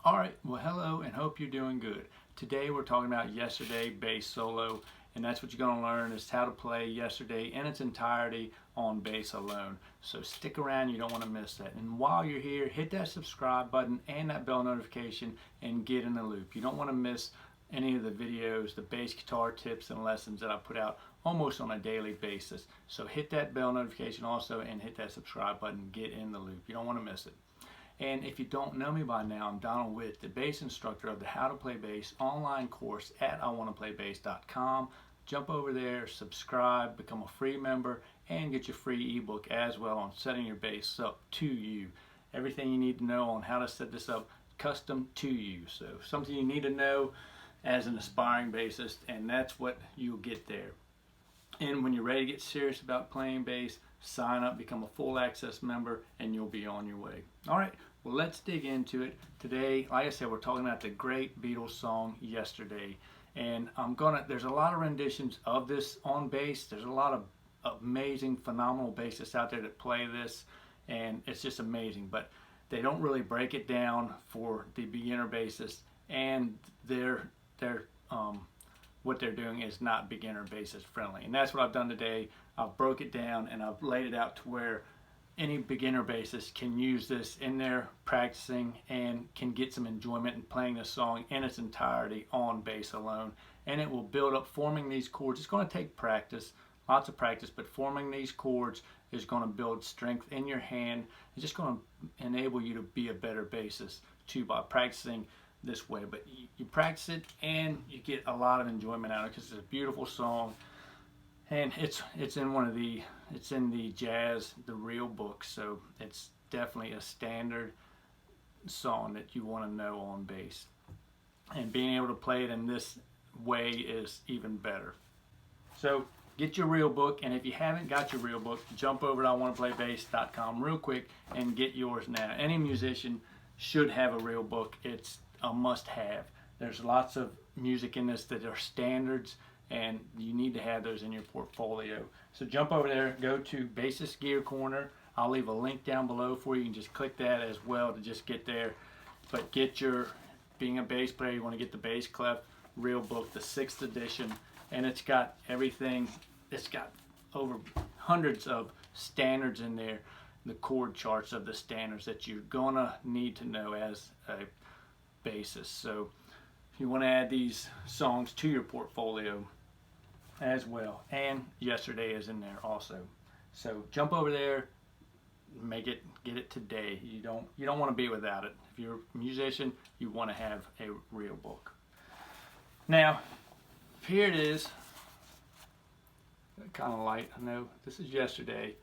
Alright, well hello and hope you're doing good. Today we're talking about Yesterday bass solo, and that's what you're going to learn is how to play Yesterday in its entirety on bass alone. So stick around, you don't want to miss that. And while you're here, hit that subscribe button and that bell notification and get in the loop. You don't want to miss any of the videos, the bass guitar tips and lessons that I put out almost on a daily basis. So hit that bell notification also and hit that subscribe button, get in the loop. You don't want to miss it. And if you don't know me by now, I'm Donald Witt, the bass instructor of the How to Play Bass online course at iwantaplaybass.com. Jump over there, subscribe, become a free member, and get your free ebook as well on setting your bass up to you. Everything you need to know on how to set this up custom to you. So something you need to know as an aspiring bassist, and that's what you'll get there. And when you're ready to get serious about playing bass, sign up, become a full access member, and you'll be on your way. All right, well, let's dig into it. Today, like I said, we're talking about the great Beatles song, Yesterday. And there's a lot of renditions of this on bass. There's a lot of amazing, phenomenal bassists out there that play this, and it's just amazing. But they don't really break it down for the beginner bassist, and what they're doing is not beginner bassist friendly. And that's what I've done today. I've broke it down and I've laid it out to where any beginner bassist can use this in their practicing and can get some enjoyment in playing this song in its entirety on bass alone. And it will build up forming these chords. It's going to take practice, lots of practice, but forming these chords is going to build strength in your hand. It's just going to enable you to be a better bassist too by practicing this way. But you practice it and you get a lot of enjoyment out of it because it's a beautiful song, and it's in the jazz, the real book, so it's definitely a standard song that you want to know on bass, and being able to play it in this way is even better. So get your real book, and if you haven't got your real book, jump over to iwantaplaybass.com real quick and get yours now. Any musician should have a real book. It's a must-have. There's lots of music in this that are standards, and you need to have those in your portfolio. So jump over there, go to Bassist Gear Corner. I'll leave a link down below for you. You can just click that as well to just get there. But being a bass player, you want to get the Bass Clef Real Book, the 6th edition, and it's got everything. It's got over hundreds of standards in there, the chord charts of the standards that you're gonna need to know as a bassist. So if you want to add these songs to your portfolio as well, and Yesterday is in there also. So jump over there, get it today. You don't want to be without it. If you're a musician, you want to have a real book. Now here it is, kind of light, I know. This is Yesterday.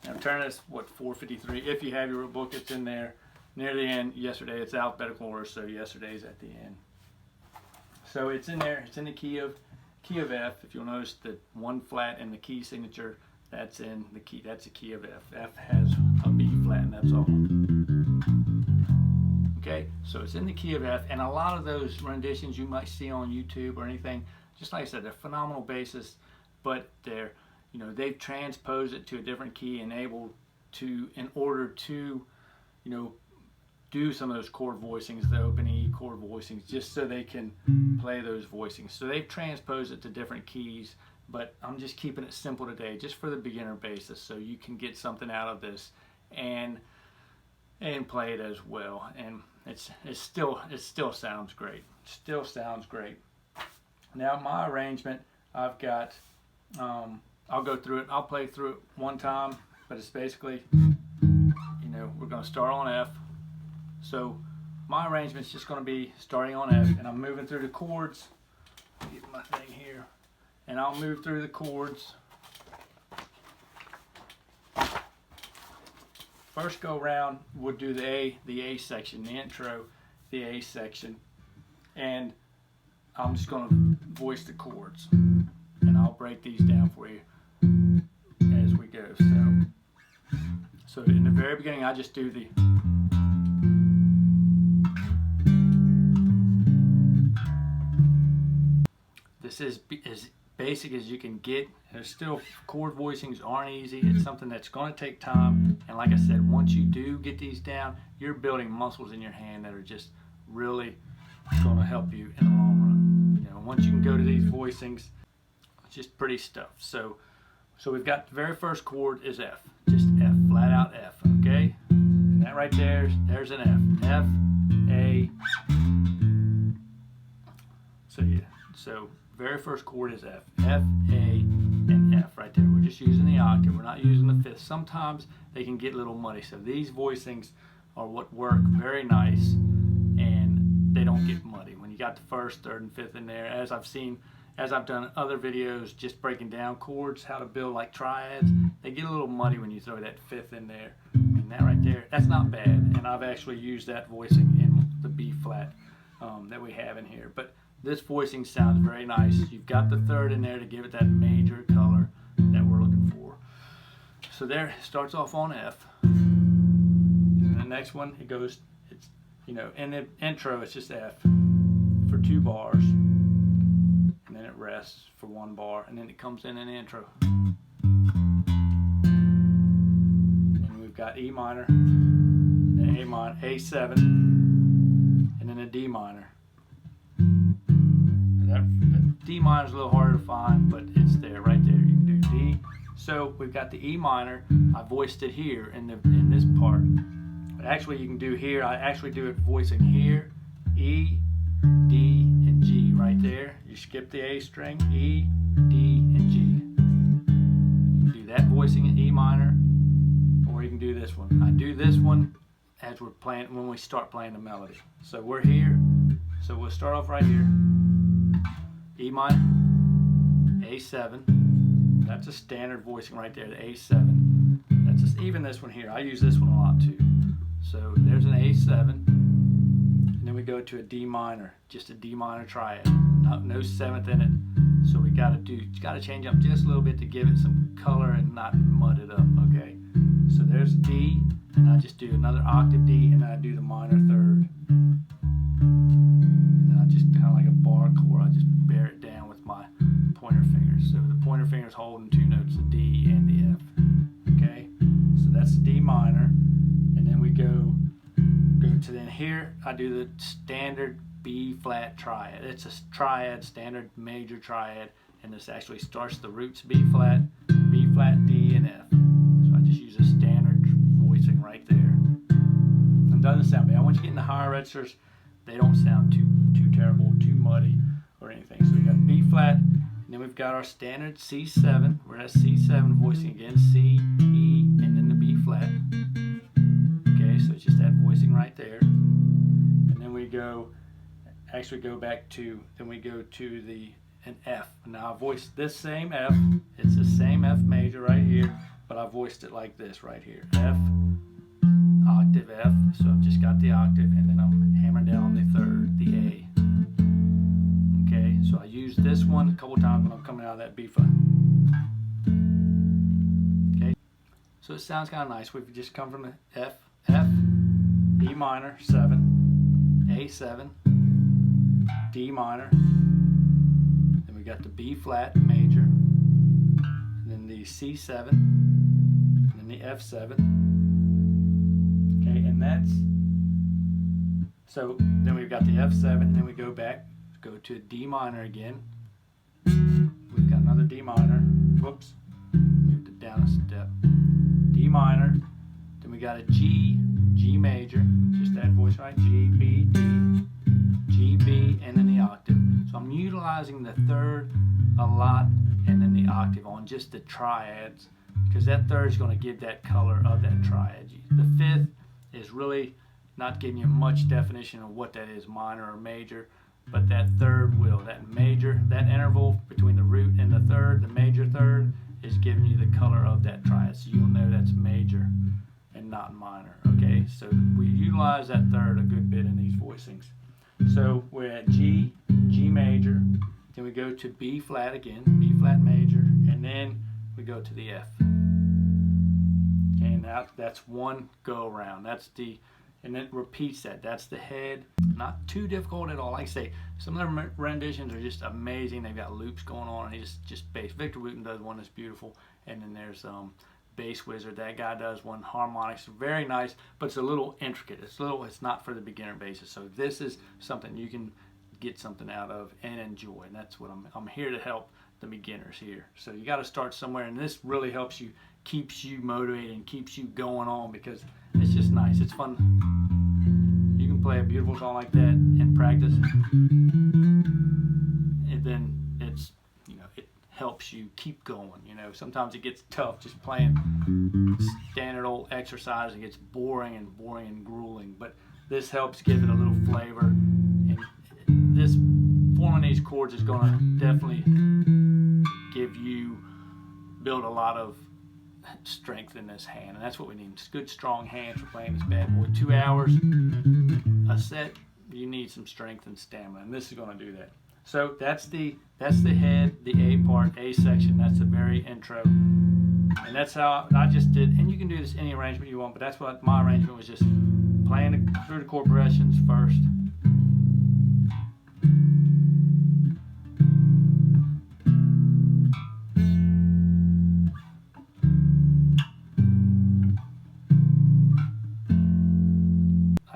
Now turn this, 453. If you have your real book, it's in there. Near the end, Yesterday, it's alphabetical order, so Yesterday's at the end. So it's in there, it's in the key of F. If you'll notice the one flat in the key signature, that's in the key, that's the key of F. F has a B flat, and that's all. Okay, so it's in the key of F, and a lot of those renditions you might see on YouTube or anything, just like I said, they're phenomenal bassists, but they've transposed it to a different key in order to do some of those chord voicings, the open E chord voicings, just so they can play those voicings. So they've transposed it to different keys, but I'm just keeping it simple today, just for the beginner bassist, so you can get something out of this and play it as well. And it still sounds great. Still sounds great. Now my arrangement, I've got, I'll go through it. I'll play through it one time, but it's basically, we're going to start on F. So my arrangement's just going to be starting on F, and I'm moving through the chords. Get my thing here, and I'll move through the chords. First go round, we'll do the A section, the intro, the A section, and I'm just going to voice the chords, and I'll break these down for you as we go. So in the very beginning, I just do the. This is as basic as you can get. There's still, chord voicings aren't easy. It's something that's going to take time. And like I said, once you do get these down, you're building muscles in your hand that are just really going to help you in the long run. You know, once you can go to these voicings, it's just pretty stuff. So we've got the very first chord is F, just F, flat out F, okay? And that right there's an F, F, A. So very first chord is F, F, A, and F right there. We're just using the octave, we're not using the fifth. Sometimes they can get a little muddy, so these voicings are what work very nice, and they don't get muddy when you got the first, third, and fifth in there. As I've done other videos just breaking down chords, how to build like triads, they get a little muddy when you throw that fifth in there. And that right there, that's not bad, and I've actually used that voicing in the B flat that we have in here. But this voicing sounds very nice. You've got the third in there to give it that major color that we're looking for. So there, it starts off on F. And the next one, it's, you know, in the intro, it's just F for 2 bars. And then it rests for 1 bar. And then it comes in the intro. And then we've got E minor, and then A minor, A7, and then a D minor. That D minor is a little harder to find, but it's there, right there. You can do D. So we've got the E minor. I voiced it here in this part. But actually, you can do here. I actually do it voicing here, E, D, and G right there. You skip the A string, E, D, and G. You can do that voicing in E minor, or you can do this one. I do this one as we're playing when we start playing the melody. So we're here. So we'll start off right here. E minor, A7. That's a standard voicing right there, the A7. That's just, even this one here, I use this one a lot too. So there's an A7, and then we go to a D minor, just a D minor triad, no seventh in it. So we got to change up just a little bit to give it some color and not mud it up, okay? So there's D, and I just do another octave D, and then I do the minor third. And then I just kind of like a bar chord, I just bear it down with my pointer fingers. So the pointer finger's holding 2 notes, the D and the F, okay? So that's the D minor. And then we go to then here, I do the standard B flat triad. It's a triad, standard major triad, and this actually starts the roots B flat, D, and F. So I just use a standard voicing right there. It doesn't sound bad. Once you get in the higher registers, they don't sound too terrible, too muddy, or anything. So we got B flat, and then we've got our standard C7. We're at C7 voicing again, C, E, and then the B flat. Okay, so it's just that voicing right there. And then we go back to an F. Now I voiced this same F. It's the same F major right here, but I voiced it like this right here. F, octave F. So I've just got the octave, and then I'm hammering down on the third, the A. Okay, so I use this one a couple times when I'm coming out of that B flat. Okay, so it sounds kind of nice. We've just come from the F, E minor, 7, A7, D minor, then we got the B flat major, and then the C7, and then the F7. Okay, and that's, so then we've got the F7, and then we go to D minor again. We've got another D minor, whoops, moved it down a step. D minor, then we got a G major, just that voice right, G, B, D, G, B, and then the octave. So I'm utilizing the third a lot, and then the octave on just the triads, because that third is going to give that color of that triad. The fifth is really not giving you much definition of what that is, minor or major, but that third will, that major, that interval between the root and the third, the major third, is giving you the color of that triad. So you'll know that's major and not minor, okay? So we utilize that third a good bit in these voicings. So we're at G, G major, then we go to B flat again, B flat major, and then we go to the F. Okay, and that's one go around. And it repeats that. That's the head. Not too difficult at all. Like I say, some of their renditions are just amazing. They've got loops going on, and just bass. Victor Wooten does one that's beautiful, and then there's Bass Wizard. That guy does one harmonics, very nice, but it's a little intricate. It's not for the beginner bassist. So this is something you can get something out of and enjoy, and that's what I'm here to help the beginners here. So you got to start somewhere, and this really helps you, keeps you motivated and keeps you going on, because it's just nice. It's fun. You can play a beautiful song like that and practice, and then it's, you know, it helps you keep going. You know, sometimes it gets tough just playing standard old exercise. It gets boring and grueling, but this helps give it a little flavor. And this forming these chords is going to definitely give you, build a lot of strength in this hand, and that's what we need. It's good strong hands for playing this bad boy. 2 hours a set, you need some strength and stamina, and this is going to do that. So that's the head, the A part, A section. That's the very intro, and that's how I just did. And you can do this any arrangement you want, but that's what my arrangement was, just playing through the chord progressions first.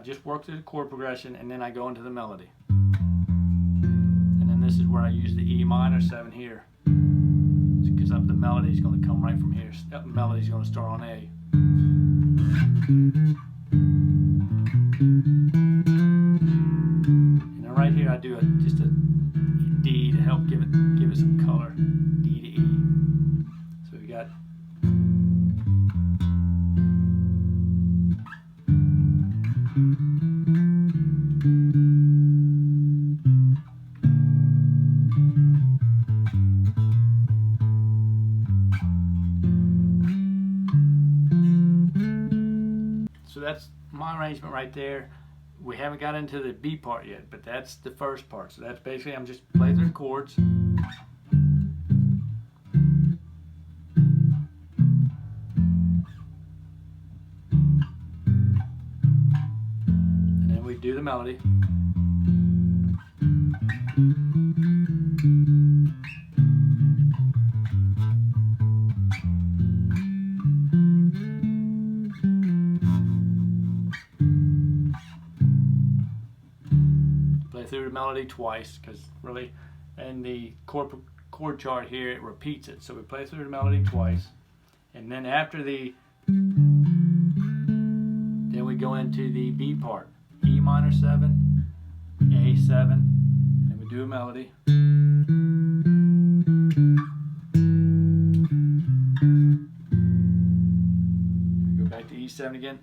Just work through the chord progression, and then I go into the melody. And then this is where I use the E minor 7 here, because the melody is going to come right from here. The melody is going to start on A. And then right here I do just a D to help give it some color. D to E. So we got. So that's my arrangement right there. We haven't got into the B part yet, but that's the first part. So that's basically, I'm just playing through the chords. And then we do the melody. Through the melody twice, because really in the chord chart here it repeats it, so we play through the melody twice, and then after then we go into the B part, E minor 7, A7, and we do a melody. We go back to E7 again.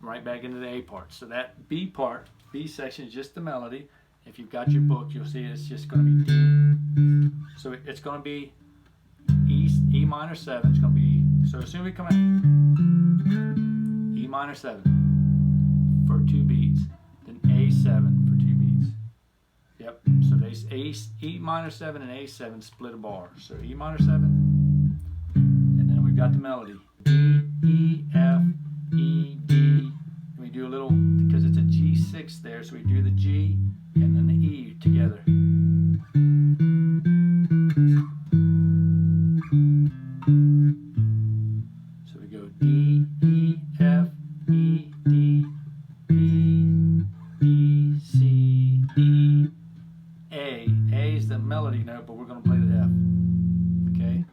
Right back into the A part. So that B part, B section, is just the melody. If you've got your book, you'll see it's just going to be D. So it's going to be E minor 7. It's going to be, so as soon as we come in, E minor 7 for 2 beats, then A7 for 2 beats. Yep. So there's E minor 7 and A7 split a bar. So E minor 7, and then we've got the melody. D, E, F, E, D. We do a little, because it's a G6 there, so we do the G and then the E together. So we go D, E, F, E, D, E, B, C, D, A. A is the melody note, but we're going to play the F. Okay?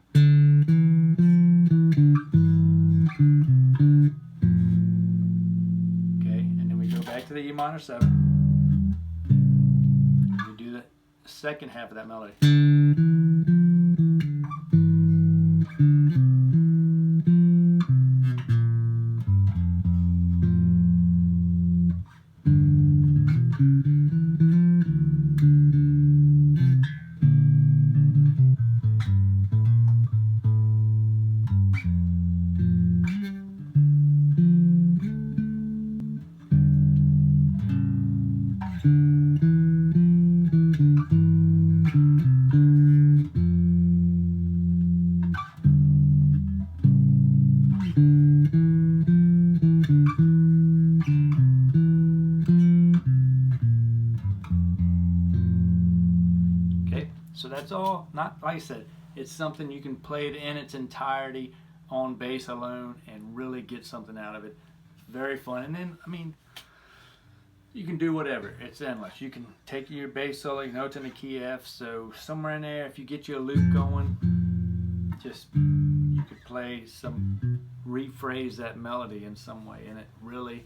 Back to the E minor 7. We do the second half of that melody. that's all, not like I said, it's something you can play it in its entirety on bass alone and really get something out of it. It's very fun. And then, I mean, you can do whatever. It's endless. You can take your bass solo, you know it's in the key F, so somewhere in there, if you get your loop going, just, you could play some, rephrase that melody in some way, and it really,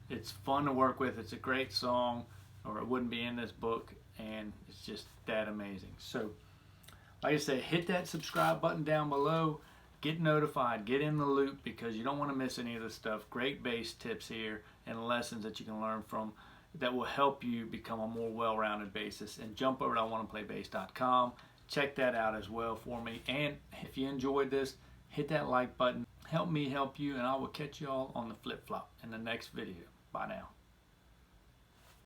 it's fun to work with. It's a great song, or it wouldn't be in this book, and it's just that amazing. So, like I said, hit that subscribe button down below, get notified, get in the loop, because you don't want to miss any of this stuff. Great bass tips here and lessons that you can learn from that will help you become a more well-rounded bassist. And jump over to iwannaPlayBass.com. Check that out as well for me. And if you enjoyed this, hit that like button. Help me help you, and I will catch you all on the flip-flop in the next video. Bye now.